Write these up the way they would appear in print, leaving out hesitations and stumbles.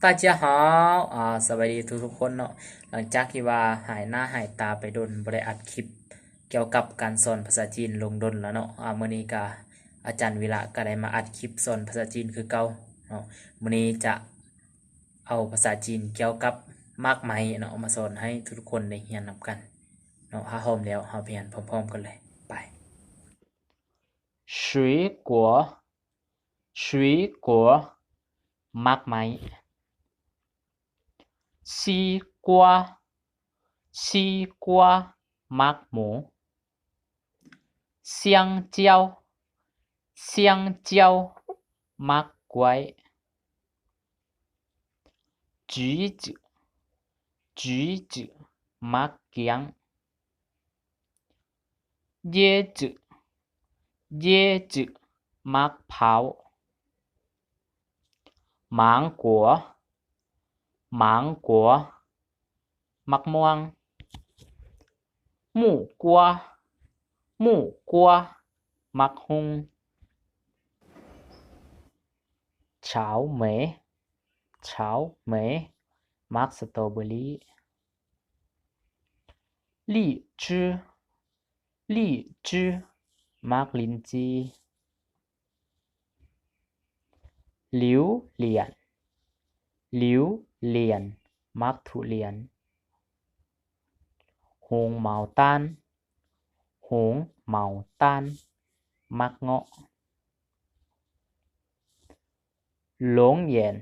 大家好สวัสดีทุกคนเนาะหลังจากที่ว่าหายหน้าหายตาไปดนบ่ได้อัดคลิปเกี่ยวกับการสอนภาษาจีนลงดนแล้วเนาะมื้อนี้ก็อาจารย์วิระก็ได้มาอัดคลิปสอนภาษาจีนคือเก่าเนาะมื้อนี้จะเอาภาษาจีนเกี่ยวกับมากมายเนาะมาสอนให้ทุกคนได้เรียนนำกันเนาะถ้าพร้อมแล้วเราไปเรียนพร้อมๆกันเลยไป水果水果มากมาย西瓜，西瓜麦馍，香蕉，香蕉麦乖，橘子，橘子麦姜，椰子，椰子麦泡，芒果。芒果มะม่วง木瓜木瓜มะฮุง草莓草莓มะสตรอเบอรี่荔枝荔枝มะลิ้นจี่榴莲榴莲mắcทุเรียนหงเหมาต้านหงเหมาต้านมักเงาะหลงเหย็น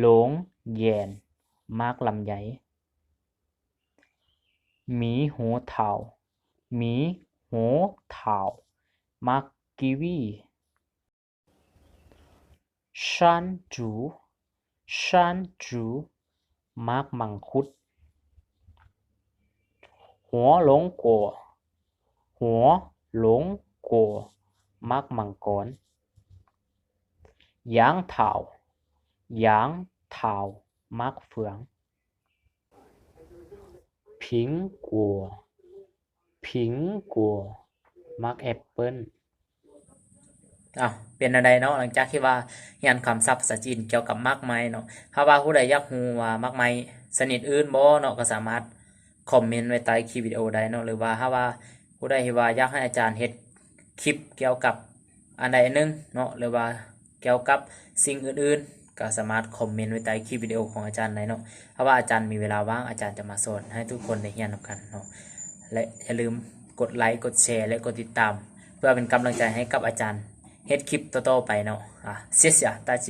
หลงเหย็นมักลำไยหมีหูเถาหมีหูเถามักกีวีชันจูชันจูมักมังคุดหัวหลงกัวหัวหลงกัวมักมังกรยางเถายางเถามักเฟืองผิงกัวผิงกัวมักแอปเปิ้ลเป็นอะไรเนาะหลังจากที่ว่าเรียนคำศัพท์ภาษาจีนเกี่ยวกับมากมายเนาะถ้าว่าผู้ใดอยากรู้ว่ามากมายชนิดอื่นบ่เนาะก็สามารถคอมเมนต์ไว้ใต้คลิปวิดีโอได้เนาะหรือว่าถ้าว่าผู้ใดที่ว่าอยากให้อาจารย์เฮ็ดคลิปเกี่ยวกับอันใดนึงเนาะหรือว่าเกี่ยวกับสิ่งอื่นๆก็สามารถคอมเมนต์ไว้ใต้คลิปวิดีโอของอาจารย์ได้เนาะถ้าว่าอาจารย์มีเวลาว่างอาจารย์จะมาสอนให้ทุกคนได้เรียนนำกันเนาะและอย่าลืมกดไลค์กดแชร์และกดติดตามเพื่อเป็นกำลังใจให้กับอาจารย์เฮ็ดคลิปต่อๆไปเนาะ谢谢大家